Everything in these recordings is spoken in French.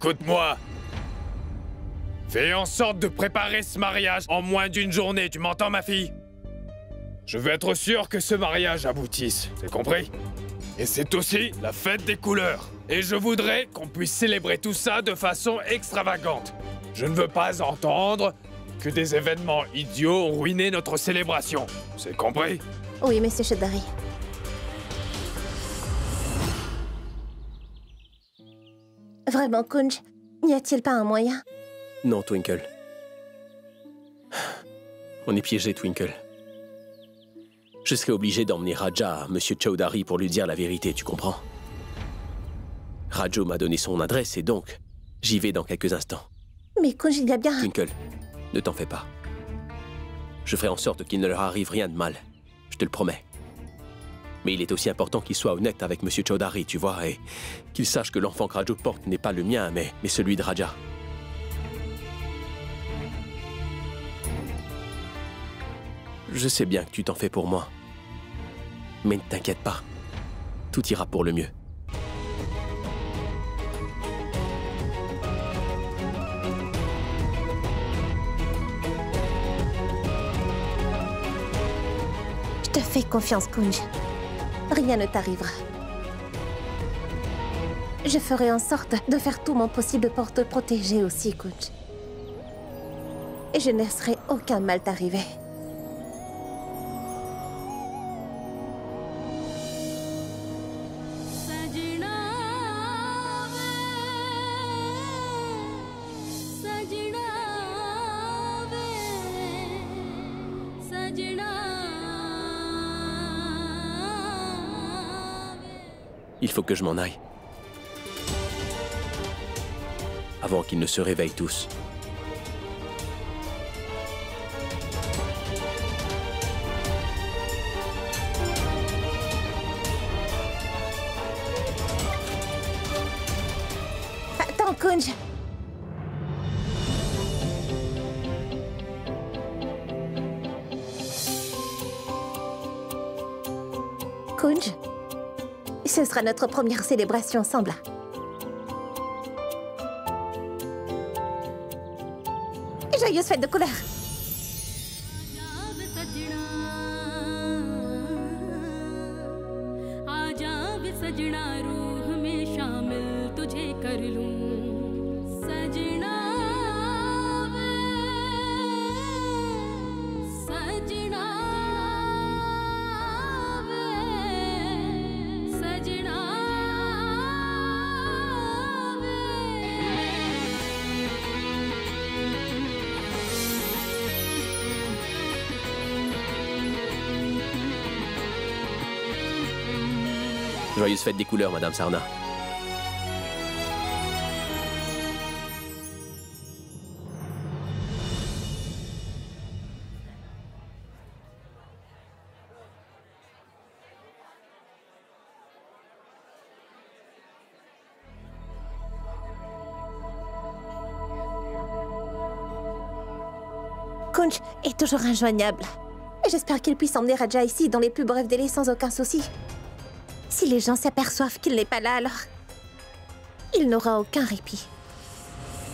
Écoute-moi. Fais en sorte de préparer ce mariage en moins d'une journée, tu m'entends, ma fille? Je veux être sûr que ce mariage aboutisse, c'est compris? Et c'est aussi la fête des couleurs. Et je voudrais qu'on puisse célébrer tout ça de façon extravagante. Je ne veux pas entendre que des événements idiots ont ruiné notre célébration. C'est compris? Oui, monsieur Chaudhary. Vraiment, Kunj, n'y a-t-il pas un moyen? Non, Twinkle. On est piégé, Twinkle. Je serais obligé d'emmener Raja à Monsieur Chaudhary pour lui dire la vérité, tu comprends? Raju m'a donné son adresse et donc, j'y vais dans quelques instants. Mais Kunj, il y a bien... Twinkle, ne t'en fais pas. Je ferai en sorte qu'il ne leur arrive rien de mal. Je te le promets. Mais il est aussi important qu'il soit honnête avec Monsieur Chaudhary, tu vois, et qu'il sache que l'enfant que Raju porte n'est pas le mien, mais celui de Raja. Je sais bien que tu t'en fais pour moi. Mais ne t'inquiète pas. Tout ira pour le mieux. Je te fais confiance, Kunj. Rien ne t'arrivera. Je ferai en sorte de faire tout mon possible pour te protéger aussi, Kunj. Et je ne laisserai aucun mal t'arriver. Il faut que je m'en aille. Avant qu'ils ne se réveillent tous. Attends, Kunj. Kunj, ce sera notre première célébration ensemble. Joyeuse fête de couleurs. Joyeuse fête des couleurs, Madame Sarna. Kunj est toujours injoignable. J'espère qu'il puisse emmener Raja ici dans les plus brefs délais sans aucun souci. Si les gens s'aperçoivent qu'il n'est pas là, alors... il n'aura aucun répit.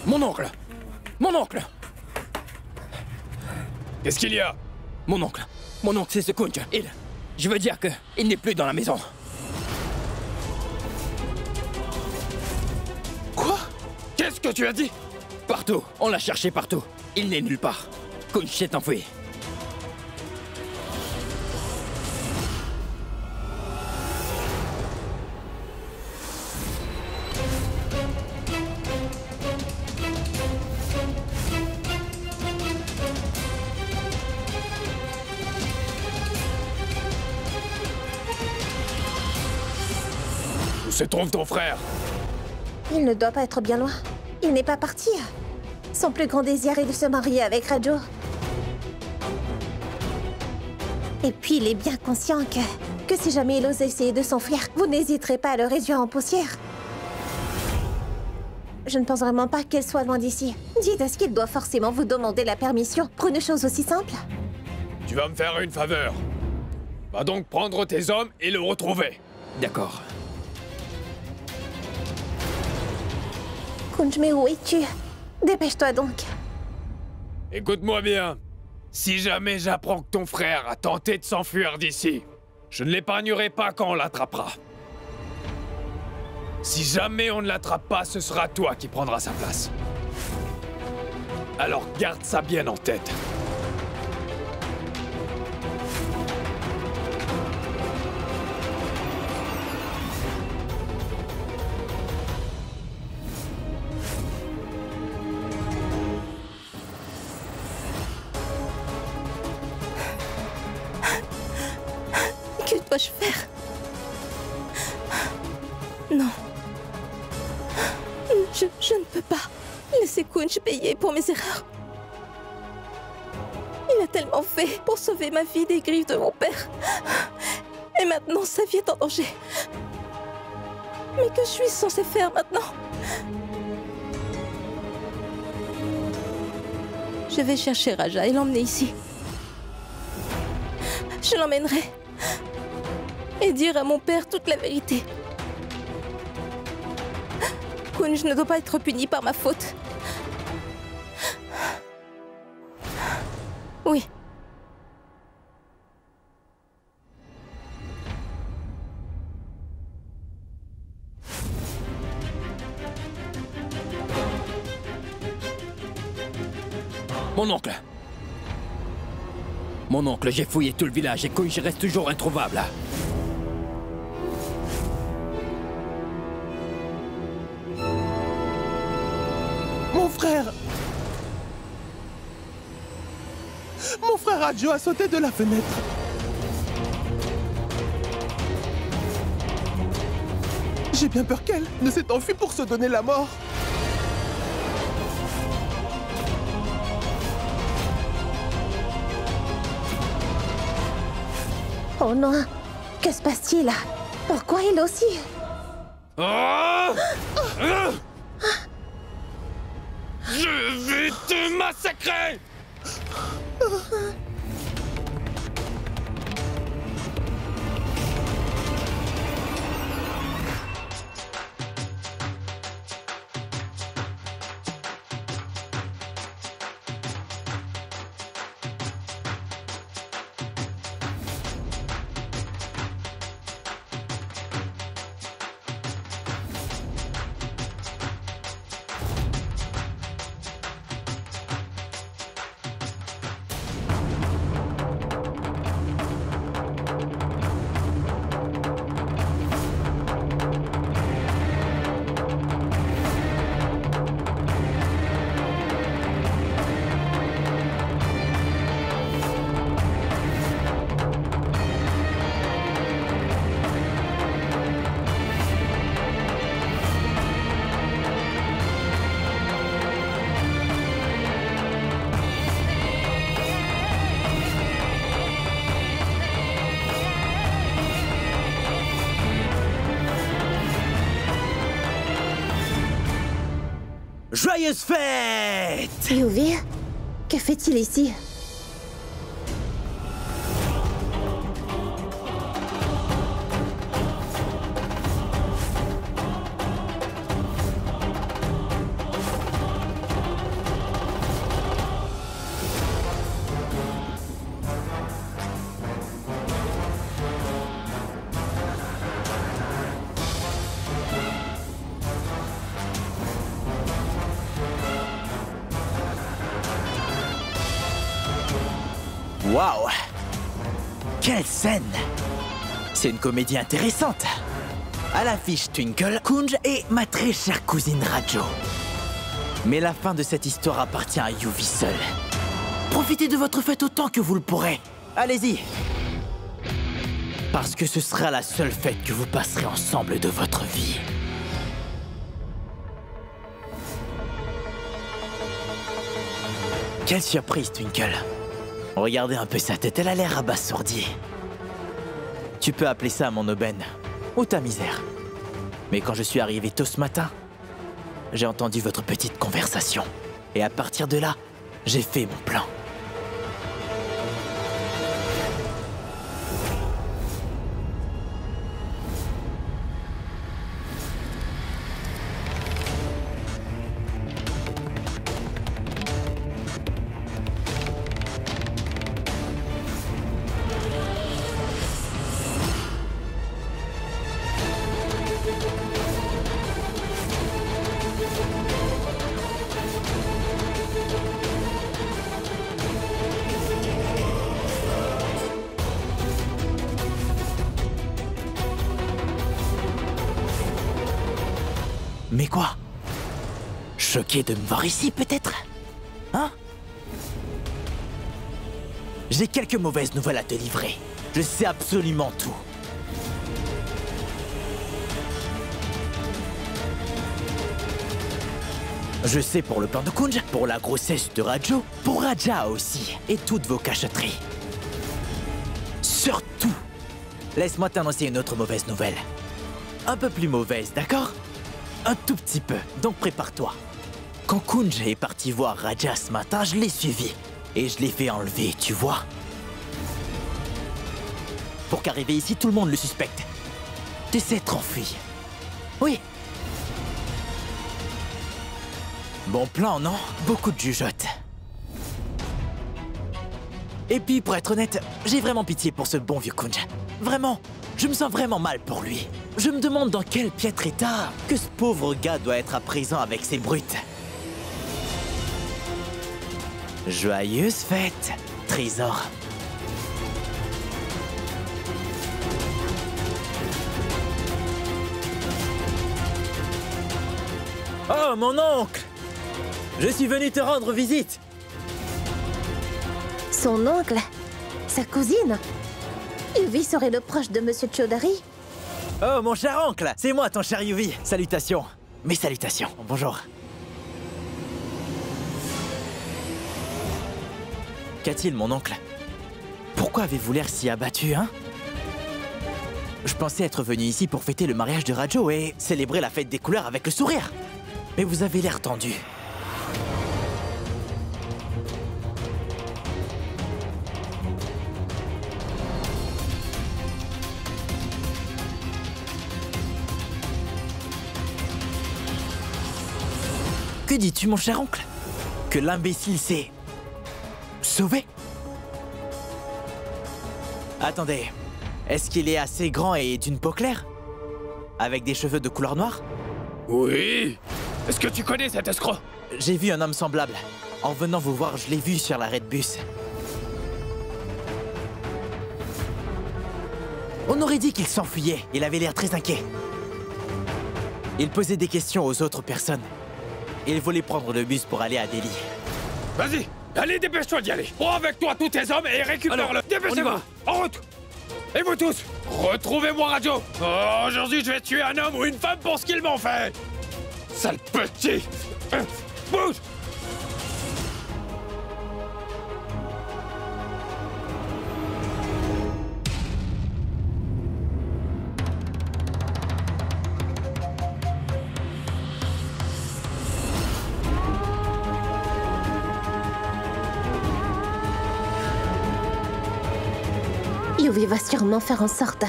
Mon oncle! Mon oncle! Qu'est-ce qu'il y a? Mon oncle, c'est ce Kunj. Je veux dire que il n'est plus dans la maison. Quoi? Qu'est-ce que tu as dit? Partout, on l'a cherché partout. Il n'est nulle part. Kunj s'est enfui. Où se trouve ton frère? Il ne doit pas être bien loin. Il n'est pas parti. Son plus grand désir est de se marier avec Raju. Et puis il est bien conscient que si jamais il ose essayer de s'enfuir, vous n'hésiterez pas à le réduire en poussière. Je ne pense vraiment pas qu'elle soit loin d'ici. Dites, est-ce qu'il doit forcément vous demander la permission pour une chose aussi simple? Tu vas me faire une faveur. Va donc prendre tes hommes et le retrouver. D'accord. Kunj, mais où es-tu? Dépêche-toi donc. Écoute-moi bien. Si jamais j'apprends que ton frère a tenté de s'enfuir d'ici, je ne l'épargnerai pas quand on l'attrapera. Si jamais on ne l'attrape pas, ce sera toi qui prendras sa place. Alors garde ça bien en tête. Que dois-je faire? Non. Je ne peux pas laisser Kunj payer pour mes erreurs. Il a tellement fait pour sauver ma vie des griffes de mon père. Et maintenant, sa vie est en danger. Mais que suis-je censée faire maintenant? Je vais chercher Raja et l'emmener ici. Je l'emmènerai. Et dire à mon père toute la vérité. Kunj ne doit pas être puni par ma faute. Oui. Mon oncle. Mon oncle, j'ai fouillé tout le village et Kunj reste toujours introuvable. Mon frère! Mon frère Adjo a sauté de la fenêtre. J'ai bien peur qu'elle ne s'est enfuie pour se donner la mort. Oh non! Que se passe-t-il? Pourquoi il aussi? Je vais te massacrer! Joyeuse fête! Yuvi, que fait-il ici? Waouh! Quelle scène! C'est une comédie intéressante. À l'affiche Twinkle, Kunj et ma très chère cousine Rajo. Mais la fin de cette histoire appartient à Yuvi seul. Profitez de votre fête autant que vous le pourrez. Allez-y! Parce que ce sera la seule fête que vous passerez ensemble de votre vie. Quelle surprise, Twinkle! Regardez un peu sa tête, elle a l'air abasourdie. Tu peux appeler ça mon aubaine, ou ta misère. Mais quand je suis arrivé tôt ce matin, j'ai entendu votre petite conversation. Et à partir de là, j'ai fait mon plan. Mais quoi? Choqué de me voir ici, peut-être? Hein? J'ai quelques mauvaises nouvelles à te livrer. Je sais absolument tout. Je sais pour le plan de Kunj, pour la grossesse de Rajo, pour Raja aussi, et toutes vos cachotteries. Surtout, laisse-moi t'annoncer une autre mauvaise nouvelle. Un peu plus mauvaise, d'accord? Un tout petit peu, donc prépare-toi. Quand Kunj est parti voir Raja ce matin, je l'ai suivi. Et je l'ai fait enlever, tu vois? Pour qu'arrivé ici, tout le monde le suspecte. Tu sais être enfui. Oui. Bon plan, non? Beaucoup de jugeotes. Et puis, pour être honnête, j'ai vraiment pitié pour ce bon vieux Kunj. Vraiment, je me sens vraiment mal pour lui. Je me demande dans quel piètre état que ce pauvre gars doit être à présent avec ses brutes. Joyeuse fête, trésor. Oh, mon oncle! Je suis venu te rendre visite. Son oncle? Sa cousine? Yuvi serait le proche de Monsieur Chaudhary? Oh, mon cher oncle! C'est moi, ton cher Yuvi. Salutations. Mes salutations. Bonjour. Qu'a-t-il, mon oncle? Pourquoi avez-vous l'air si abattu, hein? Je pensais être venu ici pour fêter le mariage de Rajo et célébrer la fête des couleurs avec le sourire. Mais vous avez l'air tendu. Que dis-tu, mon cher oncle? Que l'imbécile s'est... sauvé? Attendez, est-ce qu'il est assez grand et d'une peau claire? Avec des cheveux de couleur noire? Oui. Est-ce que tu connais cet escroc? J'ai vu un homme semblable. En venant vous voir, je l'ai vu sur l'arrêt de bus. On aurait dit qu'il s'enfuyait. Il avait l'air très inquiet. Il posait des questions aux autres personnes. Il voulait prendre le bus pour aller à Delhi. Vas-y, allez, dépêche-toi d'y aller. Prends avec toi tous tes hommes et récupère-le. Dépêchez-vous. En route. Et vous tous, retrouvez-moi Rajo. Oh, aujourd'hui, je vais tuer un homme ou une femme pour ce qu'ils m'ont fait. Sale petit. Bouge. Yuvi va sûrement faire en sorte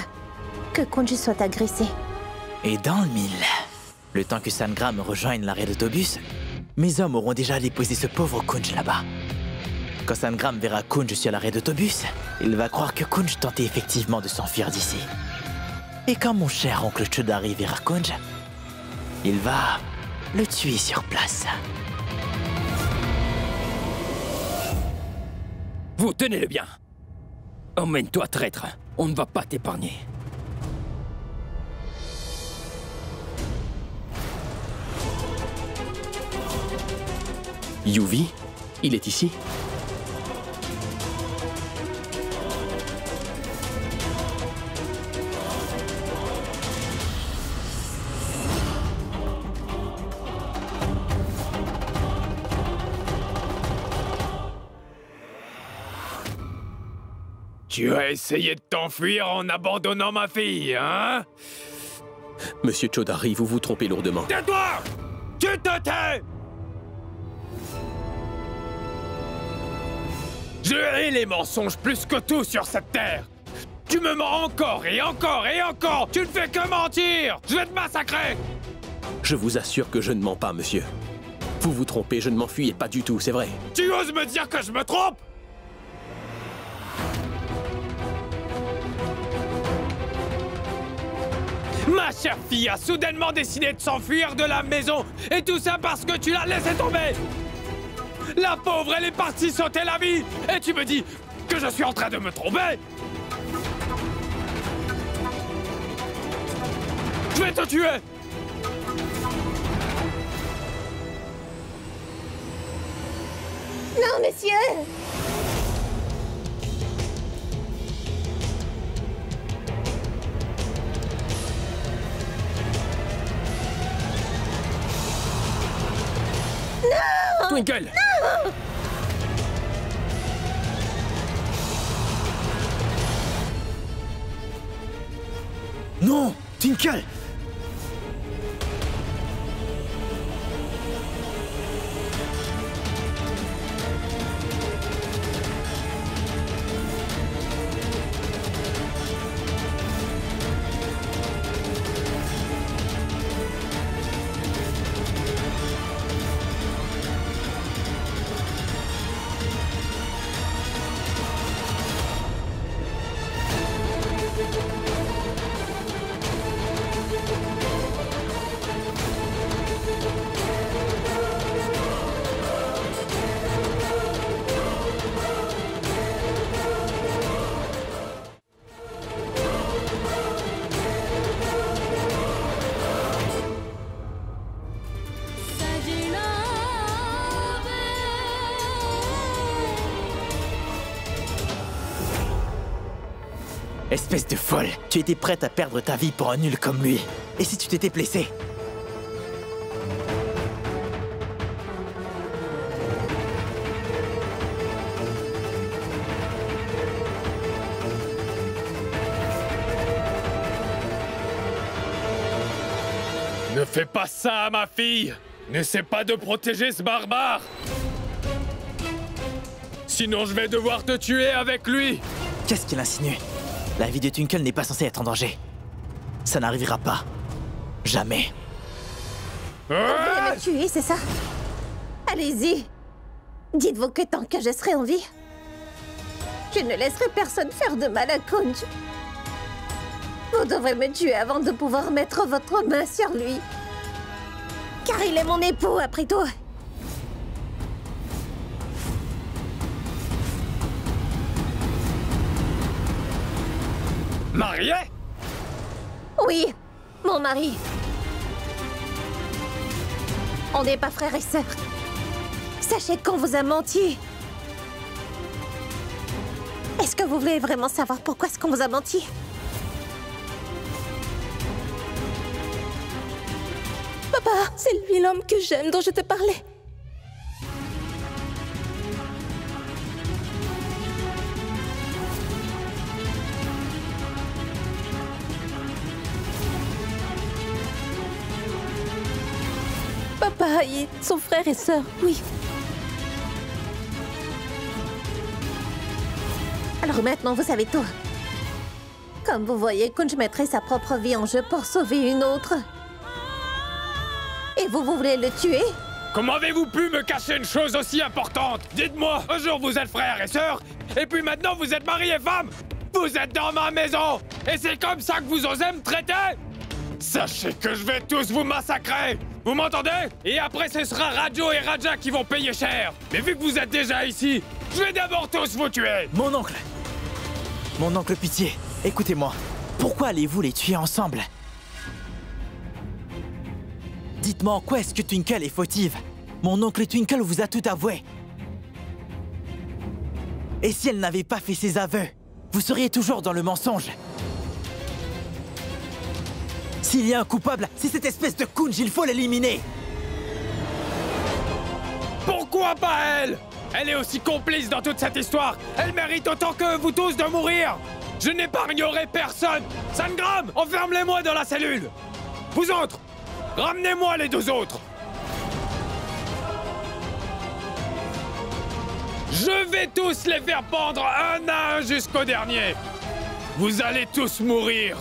que Kunj soit agressé. Et dans le mille, le temps que Sangram rejoigne l'arrêt d'autobus, mes hommes auront déjà déposé ce pauvre Kunj là-bas. Quand Sangram verra Kunj sur l'arrêt d'autobus, il va croire que Kunj tentait effectivement de s'enfuir d'ici. Et quand mon cher oncle Chaudhary verra Kunj, il va le tuer sur place. Vous tenez-le bien. Emmène-toi, traître. On ne va pas t'épargner. Yuvi? Il est ici? Tu as essayé de t'enfuir en abandonnant ma fille, hein? Monsieur Chaudhary, vous vous trompez lourdement. Tais-toi! Tu te tais! Je hais les mensonges plus que tout sur cette terre! Tu me mens encore et encore et encore! Tu ne fais que mentir! Je vais te massacrer! Je vous assure que je ne mens pas, monsieur. Vous vous trompez, je ne m'enfuyais pas du tout, c'est vrai. Tu oses me dire que je me trompe? Ma chère fille a soudainement décidé de s'enfuir de la maison, et tout ça parce que tu l'as laissée tomber! La pauvre, elle est partie sauter la vie, et tu me dis que je suis en train de me tromper? Je vais te tuer! Non, messieurs! Twinkle! Non, Twinkle! Espèce de folle, tu étais prête à perdre ta vie pour un nul comme lui. Et si tu t'étais blessé? Ne fais pas ça à ma fille! N'essaie pas de protéger ce barbare! Sinon je vais devoir te tuer avec lui! Qu'est-ce qu'il insinue? La vie de Twinkle n'est pas censée être en danger. Ça n'arrivera pas. Jamais. Vous voulez me tuer, c'est ça? Allez-y! Dites-vous que tant que je serai en vie, je ne laisserai personne faire de mal à Kunj. Vous devrez me tuer avant de pouvoir mettre votre main sur lui. Car il est mon époux, après tout. Marié? Oui, mon mari. On n'est pas frères et sœurs. Sachez qu'on vous a menti. Est-ce que vous voulez vraiment savoir pourquoi est-ce qu'on vous a menti? Papa, c'est lui l'homme que j'aime dont je te parlais. Papa et son frère et sœur, oui. Alors maintenant, vous savez tout. Comme vous voyez, Kunj mettrait sa propre vie en jeu pour sauver une autre. Et vous voulez le tuer? Comment avez-vous pu me cacher une chose aussi importante? Dites-moi, un jour vous êtes frères et sœurs, et puis maintenant vous êtes mari et femme. Vous êtes dans ma maison, et c'est comme ça que vous osez me traiter? Sachez que je vais tous vous massacrer. Vous m'entendez? Et après ce sera Rajo et Raja qui vont payer cher. Mais vu que vous êtes déjà ici, je vais d'abord tous vous tuer. Mon oncle Pitié, écoutez-moi. Pourquoi allez-vous les tuer ensemble? Dites-moi en quoi est-ce que Twinkle est fautive? Mon oncle Twinkle vous a tout avoué. Et si elle n'avait pas fait ses aveux, vous seriez toujours dans le mensonge. S'il y a un coupable, c'est cette espèce de Kunj, il faut l'éliminer. Pourquoi pas elle? Elle est aussi complice dans toute cette histoire. Elle mérite autant que vous tous de mourir. Je n'épargnerai personne. Sangram, enfermez-moi dans la cellule. Vous autres, ramenez-moi les deux autres. Je vais tous les faire pendre un à un jusqu'au dernier. Vous allez tous mourir.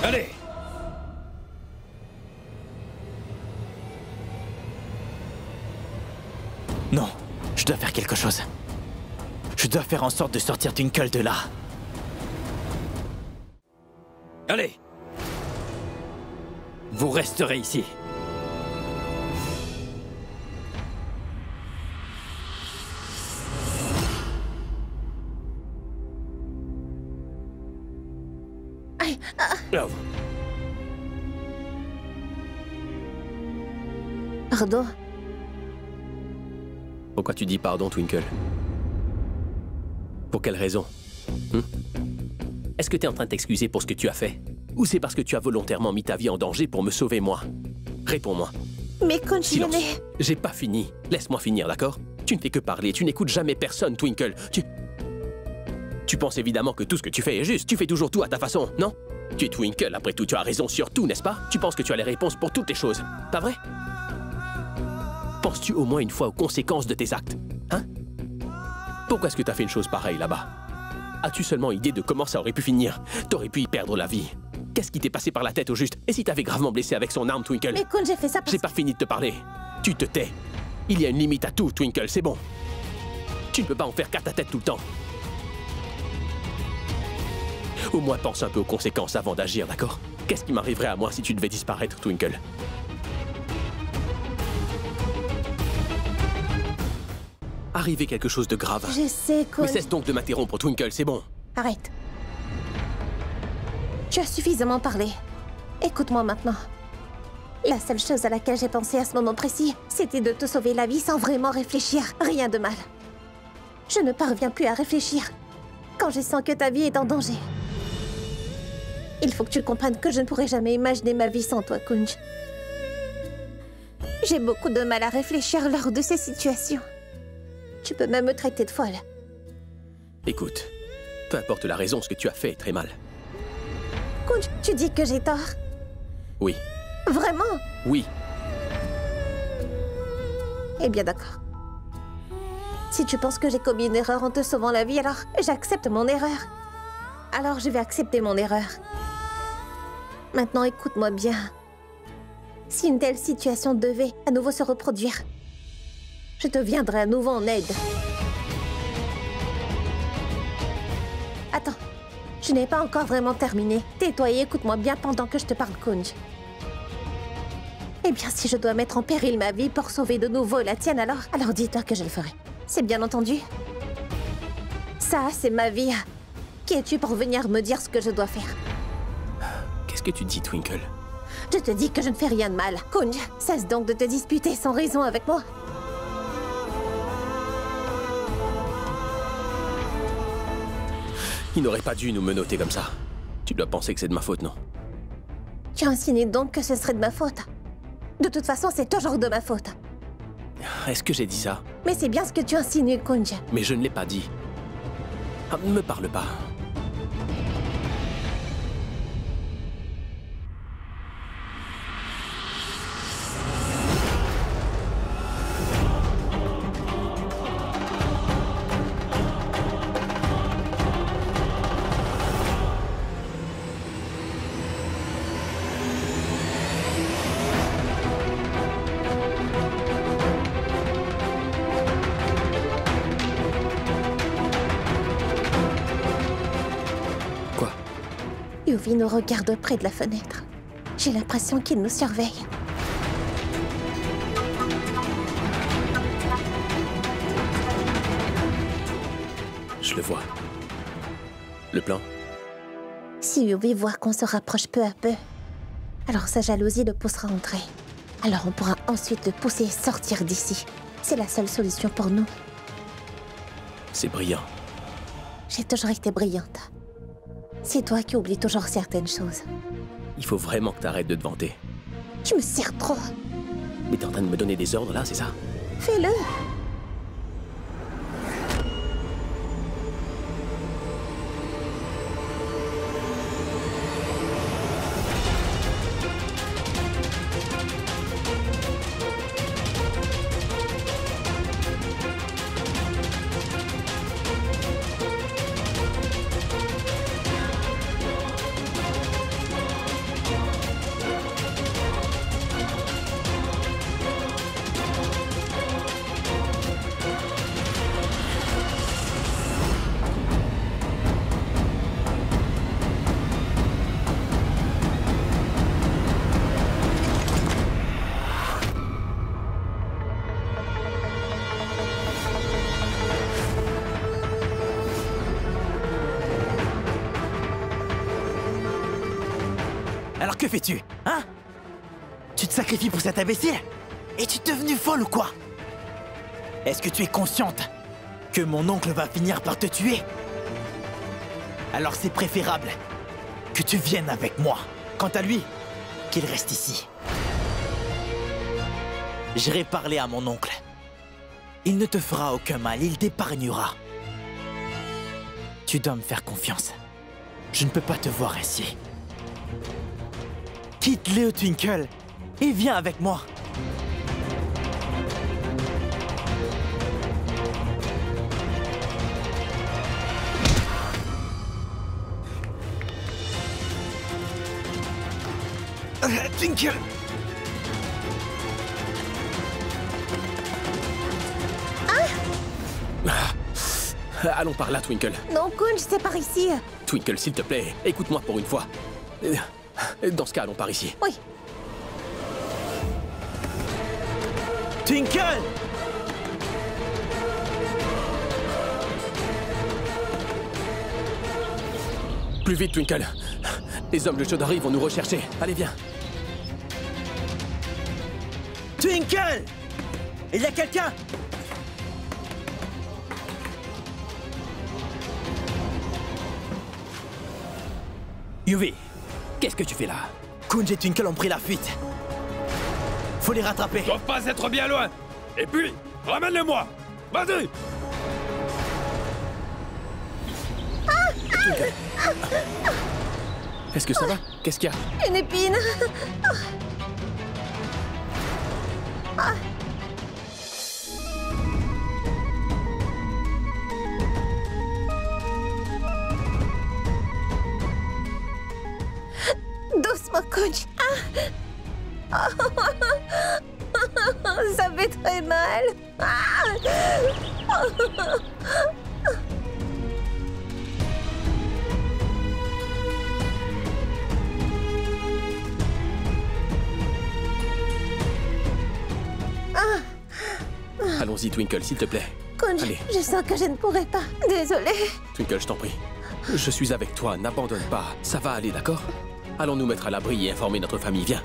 Allez. Non, je dois faire quelque chose. Je dois faire en sorte de sortir Twinkle de là. Allez. Vous resterez ici. Oh. Pardon, Pourquoi tu dis pardon, Twinkle? Pour quelle raison? Est-ce que tu es en train de t'excuser pour ce que tu as fait? Ou c'est parce que tu as volontairement mis ta vie en danger pour me sauver, moi? Réponds-moi. Mais Kunj, Silence. J'ai pas fini. Laisse-moi finir, d'accord? Tu ne fais que parler, tu n'écoutes jamais personne, Twinkle. Tu penses évidemment que tout ce que tu fais est juste. Tu fais toujours tout à ta façon, non? Tu es Twinkle, après tout, tu as raison sur tout, n'est-ce pas? Tu penses que tu as les réponses pour toutes les choses, pas vrai? Penses-tu au moins une fois aux conséquences de tes actes, hein? Pourquoi est-ce que tu as fait une chose pareille là-bas? As-tu seulement idée de comment ça aurait pu finir? T'aurais pu y perdre la vie. Qu'est-ce qui t'est passé par la tête au juste? Et si t'avais gravement blessé avec son arme, Twinkle? Mais Kunj, j'ai fait ça parce J'ai pas fini de te parler. Tu te tais. Il y a une limite à tout, Twinkle, c'est bon. Tu ne peux pas en faire qu'à ta tête tout le temps. Au moins, pense un peu aux conséquences avant d'agir, d'accord? Qu'est-ce qui m'arriverait à moi si tu devais disparaître, Twinkle? Arriver quelque chose de grave. Je sais, Kunj. Mais cesse donc de m'interrompre, Twinkle, c'est bon. Arrête. Tu as suffisamment parlé. Écoute-moi maintenant. La seule chose à laquelle j'ai pensé à ce moment précis, c'était de te sauver la vie sans vraiment réfléchir. Rien de mal. Je ne parviens plus à réfléchir quand je sens que ta vie est en danger. Il faut que tu comprennes que je ne pourrai jamais imaginer ma vie sans toi, Kunj. J'ai beaucoup de mal à réfléchir lors de ces situations. Tu peux même me traiter de folle. Écoute, peu importe la raison, ce que tu as fait est très mal. Kunj, tu dis que j'ai tort? Oui. Vraiment? Oui. Eh bien d'accord. Si tu penses que j'ai commis une erreur en te sauvant la vie, alors j'accepte mon erreur. Alors je vais accepter mon erreur. Maintenant écoute-moi bien. Si une telle situation devait à nouveau se reproduire, je te viendrai à nouveau en aide. Attends, je n'ai pas encore vraiment terminé. Tais-toi et écoute-moi bien pendant que je te parle, Kunj. Eh bien, si je dois mettre en péril ma vie pour sauver de nouveau la tienne, alors dis-toi que je le ferai. C'est bien entendu? Ça, c'est ma vie. Qui es-tu pour venir me dire ce que je dois faire? Qu'est-ce que tu dis, Twinkle? Je te dis que je ne fais rien de mal. Kunj, cesse donc de te disputer sans raison avec moi. Il n'aurait pas dû nous menotter comme ça. Tu dois penser que c'est de ma faute, non? Tu insinues donc que ce serait de ma faute? De toute façon, c'est toujours de ma faute. Est-ce que j'ai dit ça? Mais c'est bien ce que tu insinues, Kunj. Mais je ne l'ai pas dit. Ah, ne me parle pas. Yuvi nous regarde près de la fenêtre. J'ai l'impression qu'il nous surveille. Je le vois. Le plan? Si Yuvi voit qu'on se rapproche peu à peu, alors sa jalousie le poussera à entrer. Alors on pourra ensuite le pousser et sortir d'ici. C'est la seule solution pour nous. C'est brillant. J'ai toujours été brillante. C'est toi qui oublies toujours certaines choses. Il faut vraiment que t'arrêtes de te vanter. Tu me sers trop. Mais t'es en train de me donner des ordres là, c'est ça? Fais-le. Alors que fais-tu, hein? Tu te sacrifies pour cet imbécile? Es-tu devenue folle ou quoi? Est-ce que tu es consciente que mon oncle va finir par te tuer? Alors c'est préférable que tu viennes avec moi. Quant à lui, qu'il reste ici. J'irai parler à mon oncle. Il ne te fera aucun mal, il t'épargnera. Tu dois me faire confiance. Je ne peux pas te voir ainsi. Quitte Léo Twinkle et viens avec moi. Twinkle! Allons par là, Twinkle. Non, Kunj, c'est par ici. Twinkle, s'il te plaît, écoute-moi pour une fois. Dans ce cas, allons par ici. Oui. Twinkle! Plus vite, Twinkle. Les hommes de Chaudhary vont nous rechercher. Allez, viens. Twinkle! Il y a quelqu'un! Yuvi, qu'est-ce que tu fais là? Kunj et Twinkle ont pris la fuite. Faut les rattraper. Ils doivent pas être bien loin. Et puis, ramène-les-moi. Vas-y. Est-ce que ça va? Qu'est-ce qu'il y a? Une épine. Doucement, Kunj. Ça fait très mal. Allons-y, Twinkle, s'il te plaît. Kunj, Allez. je sens que je ne pourrai pas. Désolée. Twinkle, je t'en prie. Je suis avec toi, n'abandonne pas. Ça va aller, d'accord? Allons nous mettre à l'abri et informer notre famille, viens.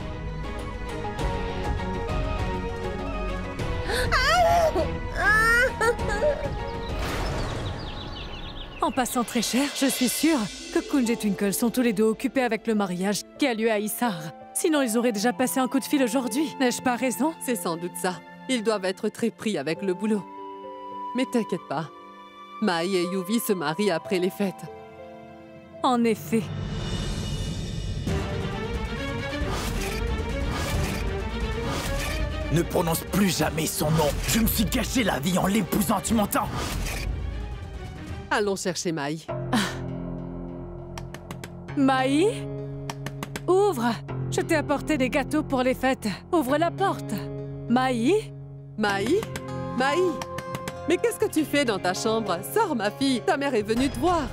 En passant très cher, je suis sûre que Kunj et Twinkle sont tous les deux occupés avec le mariage qui a lieu à Issar. Sinon, ils auraient déjà passé un coup de fil aujourd'hui. N'ai-je pas raison? C'est sans doute ça. Ils doivent être très pris avec le boulot. Mais t'inquiète pas. Mai et Yuvi se marient après les fêtes. En effet. Ne prononce plus jamais son nom. Je me suis gâché la vie en l'épousant, tu m'entends? Allons chercher Mai. Mai? Ouvre! Je t'ai apporté des gâteaux pour les fêtes. Ouvre la porte. Mai? Mai? Mai? Mais qu'est-ce que tu fais dans ta chambre? Sors, ma fille. Ta mère est venue te voir.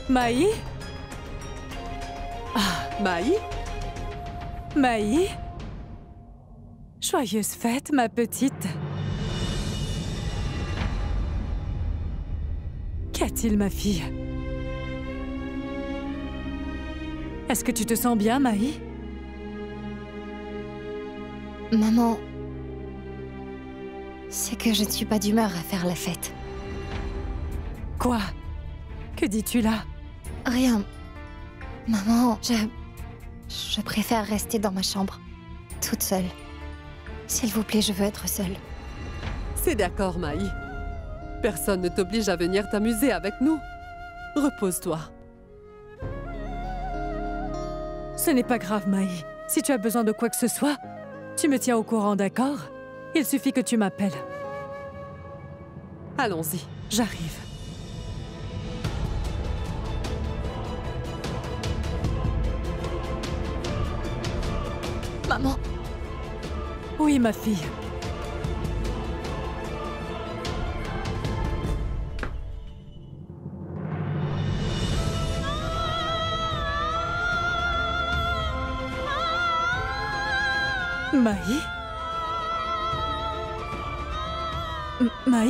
Mai? Mai? Mai? Joyeuse fête, ma petite. Qu'y a-t-il, ma fille? Est-ce que tu te sens bien, Mai? Maman, c'est que je ne suis pas d'humeur à faire la fête. Quoi? Que dis-tu là? Rien. Maman, je préfère rester dans ma chambre, toute seule. S'il vous plaît, je veux être seule. C'est d'accord, Mai. Personne ne t'oblige à venir t'amuser avec nous. Repose-toi. Ce n'est pas grave, Mai. Si tu as besoin de quoi que ce soit, tu me tiens au courant, d'accord? Il suffit que tu m'appelles. Allons-y. J'arrive. Maman. Oui, ma fille. Mai? Mai?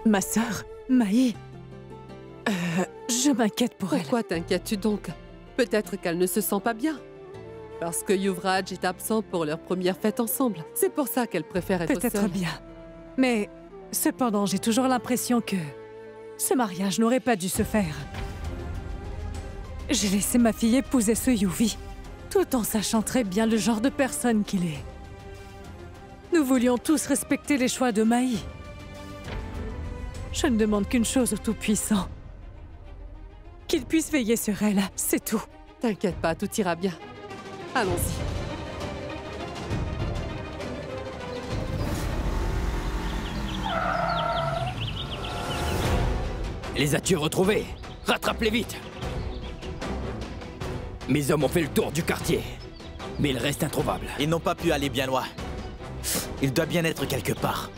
Ma sœur, Mai. Je m'inquiète pour elle. Pourquoi t'inquiètes-tu donc? Peut-être qu'elle ne se sent pas bien. Parce que Yuvraj est absent pour leur première fête ensemble. C'est pour ça qu'elle préfère être seule. Peut-être bien. Mais cependant, j'ai toujours l'impression que ce mariage n'aurait pas dû se faire. J'ai laissé ma fille épouser ce Yuvi, tout en sachant très bien le genre de personne qu'il est. Nous voulions tous respecter les choix de Maï. Je ne demande qu'une chose au Tout-Puissant. Qu'il puisse veiller sur elle, c'est tout. T'inquiète pas, tout ira bien. Allons-y. Les as-tu retrouvés? Rattrape-les vite! Mes hommes ont fait le tour du quartier, mais ils restent introuvables. Ils n'ont pas pu aller bien loin. Il doit bien être quelque part.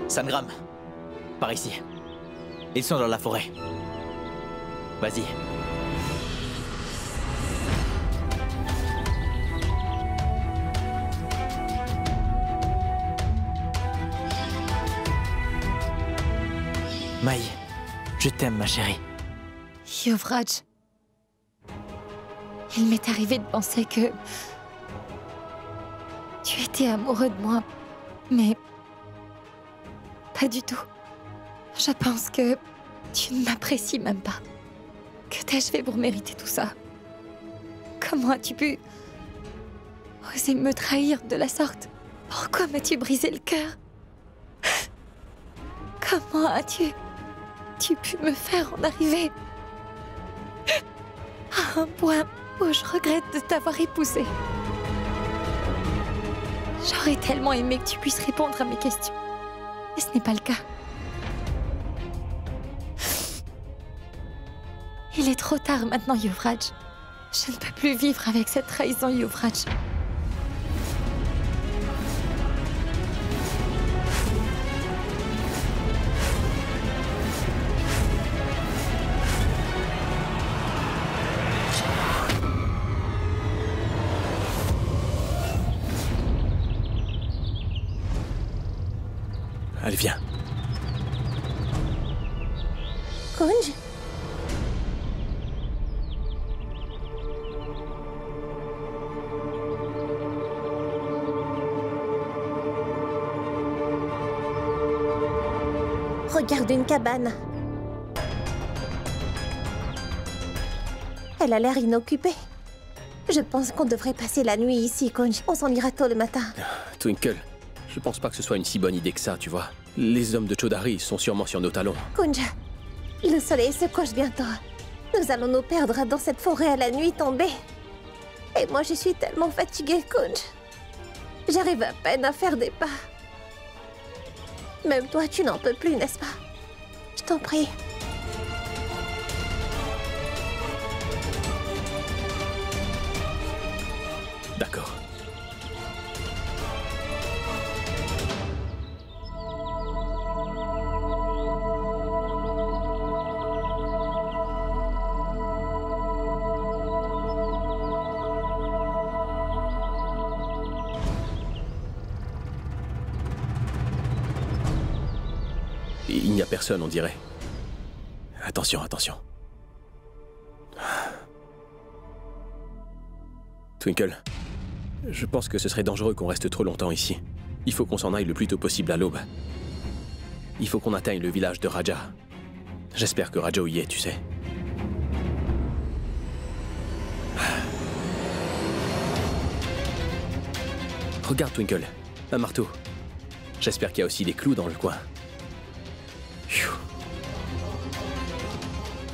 Sangram, par ici. Ils sont dans la forêt. Vas-y. Maï, je t'aime, ma chérie. Yuvraj. Il m'est arrivé de penser que... tu étais amoureux de moi, mais... pas du tout. Je pense que tu ne m'apprécies même pas. Que t'ai-je fait pour mériter tout ça? Comment as-tu pu oser me trahir de la sorte? Pourquoi m'as-tu brisé le cœur? Comment as-tu pu me faire en arriver à un point où je regrette de t'avoir épousé? J'aurais tellement aimé que tu puisses répondre à mes questions. Mais ce n'est pas le cas. Il est trop tard maintenant, Yuvraj. Je ne peux plus vivre avec cette trahison, Yuvraj. Allez, viens. Kunj? Regarde une cabane. Elle a l'air inoccupée. Je pense qu'on devrait passer la nuit ici, Kunj. On s'en ira tôt le matin. Twinkle, je pense pas que ce soit une si bonne idée que ça, tu vois. Les hommes de Chaudhary sont sûrement sur nos talons. Kunj, le soleil se couche bientôt. Nous allons nous perdre dans cette forêt à la nuit tombée. Et moi, je suis tellement fatiguée, Kunj. J'arrive à peine à faire des pas. Même toi, tu n'en peux plus, n'est-ce pas? Je t'en prie. D'accord. Il n'y a personne, on dirait. Attention, attention. Twinkle, je pense que ce serait dangereux qu'on reste trop longtemps ici. Il faut qu'on s'en aille le plus tôt possible à l'aube. Il faut qu'on atteigne le village de Raja. J'espère que Rajo y est, tu sais. Regarde, Twinkle, un marteau. J'espère qu'il y a aussi des clous dans le coin. Phew.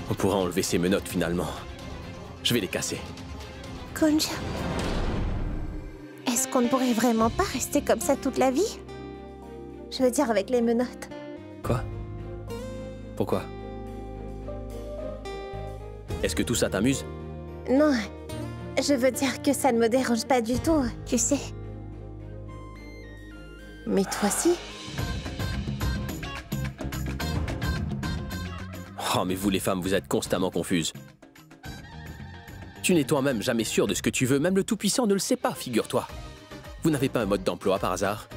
On pourra enlever ces menottes finalement. Je vais les casser. Kunj, est-ce qu'on ne pourrait vraiment pas rester comme ça toute la vie? Je veux dire avec les menottes. Quoi? Pourquoi? Est-ce que tout ça t'amuse? Non, je veux dire que ça ne me dérange pas du tout, tu sais. Mais toi aussi? Oh, mais vous les femmes, vous êtes constamment confuses. Tu n'es toi-même jamais sûr de ce que tu veux, même le Tout-Puissant ne le sait pas, figure-toi. Vous n'avez pas un mode d'emploi par hasard?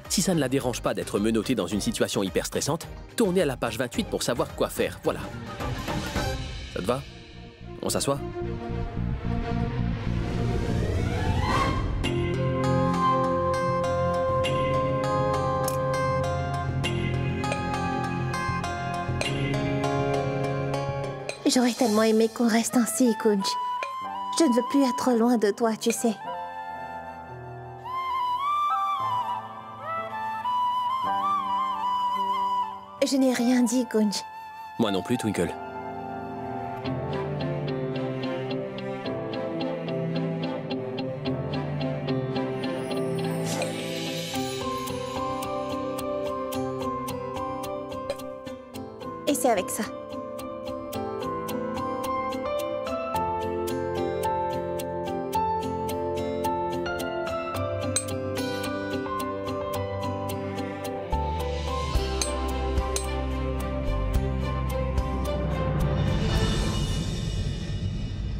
Si ça ne la dérange pas d'être menottée dans une situation hyper stressante, tournez à la page 28 pour savoir quoi faire, voilà. Ça te va? On s'assoit? J'aurais tellement aimé qu'on reste ainsi, Kunj. Je ne veux plus être loin de toi, tu sais. Je n'ai rien dit, Kunj. Moi non plus, Twinkle. Et c'est avec ça.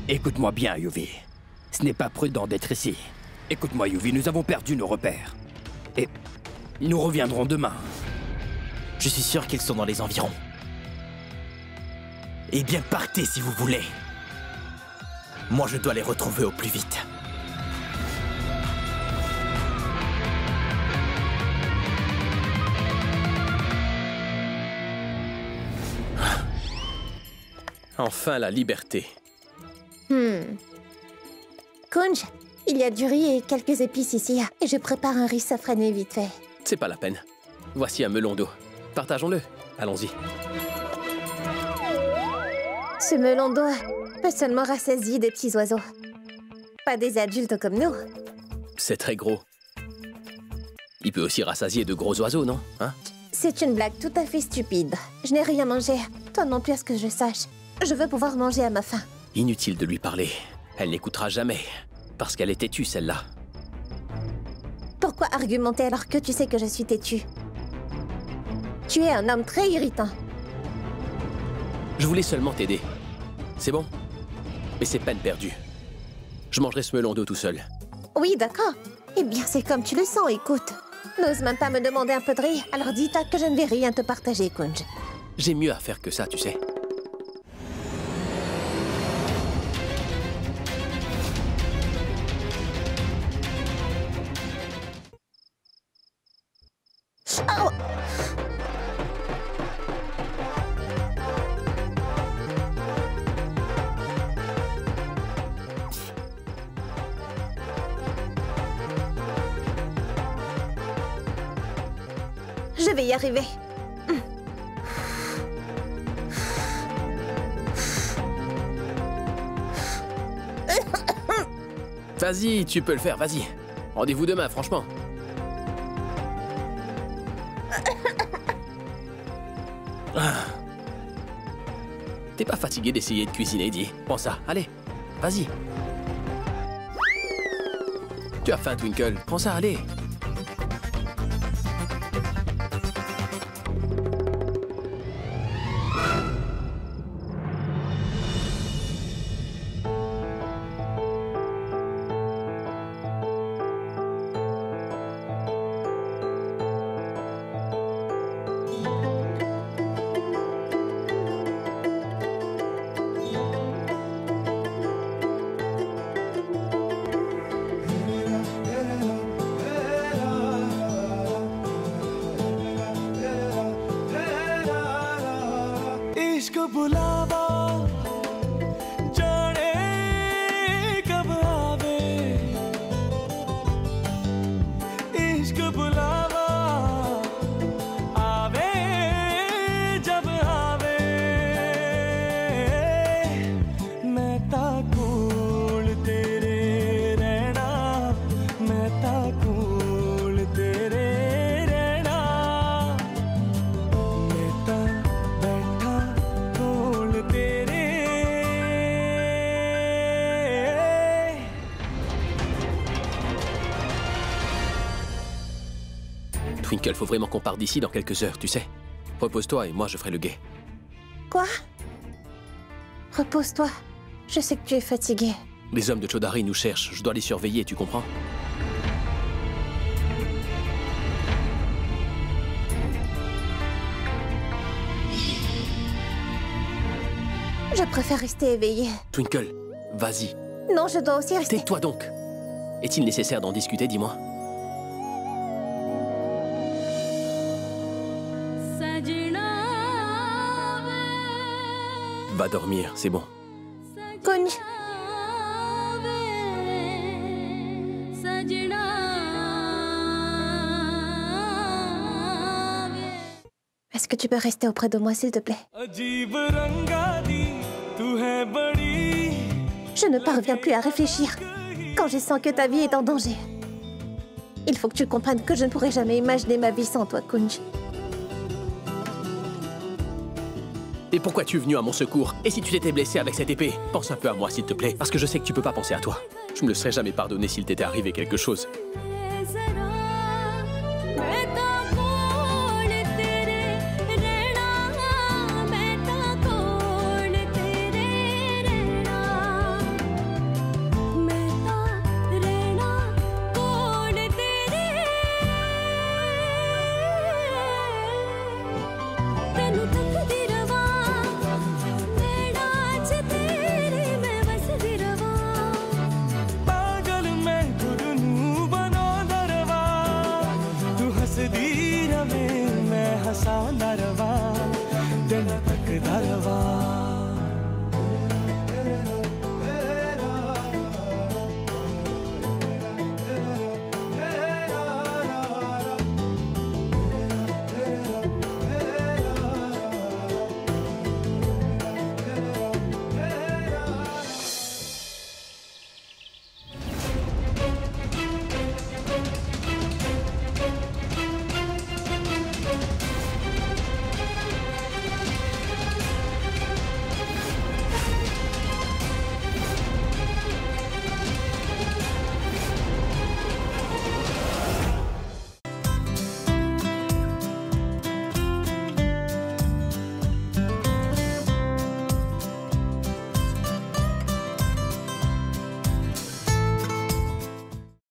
Écoute-moi bien, Yuvi. Ce n'est pas prudent d'être ici. Écoute-moi, Yuvi, nous avons perdu nos repères. Et nous reviendrons demain. Je suis sûr qu'ils sont dans les environs. Eh bien, partez si vous voulez. Moi, je dois les retrouver au plus vite. Enfin, la liberté. Kunj, il y a du riz et quelques épices ici. Et je prépare un riz safrané vite fait. C'est pas la peine. Voici un melon d'eau. Partageons-le. Allons-y. Ce melon d'eau peut seulement rassasier des petits oiseaux. Pas des adultes comme nous. C'est très gros. Il peut aussi rassasier de gros oiseaux, non? Hein? C'est une blague tout à fait stupide. Je n'ai rien mangé. Toi non plus, à ce que je sache. Je veux pouvoir manger à ma faim. Inutile de lui parler. Elle n'écoutera jamais. Parce qu'elle est têtue, celle-là. Pourquoi argumenter alors que tu sais que je suis têtue? Tu es un homme très irritant. Je voulais seulement t'aider. C'est bon? Mais c'est peine perdue. Je mangerai ce melon d'eau tout seul. Oui, d'accord. Eh bien, c'est comme tu le sens, écoute. N'ose même pas me demander un peu de riz, alors dis-toi que je ne vais rien te partager, Kunj. J'ai mieux à faire que ça, tu sais. Oh! Je vais y arriver. Vas-y, tu peux le faire, vas-y. Rendez-vous demain, franchement. T'es pas fatigué d'essayer de cuisiner, dis. Prends ça, allez, vas-y. Tu as faim, Twinkle. Prends ça, allez. Twinkle, faut vraiment qu'on parte d'ici dans quelques heures, tu sais. Repose-toi et moi je ferai le guet. Quoi? Repose-toi. Je sais que tu es fatigué. Les hommes de Chaudhary nous cherchent, je dois les surveiller, tu comprends? Je préfère rester éveillée. Twinkle, vas-y. Non, je dois aussi rester... Tais-toi donc. Est-il nécessaire d'en discuter, dis-moi? Va dormir, c'est bon. Kunj. Est-ce que tu peux rester auprès de moi, s'il te plaît? Je ne parviens plus à réfléchir quand je sens que ta vie est en danger. Il faut que tu comprennes que je ne pourrai jamais imaginer ma vie sans toi, Kunj. Et pourquoi tu es venu à mon secours? Et si tu t'étais blessé avec cette épée? Pense un peu à moi, s'il te plaît, parce que je sais que tu peux pas penser à toi. Je me le serais jamais pardonné s'il t'était arrivé quelque chose.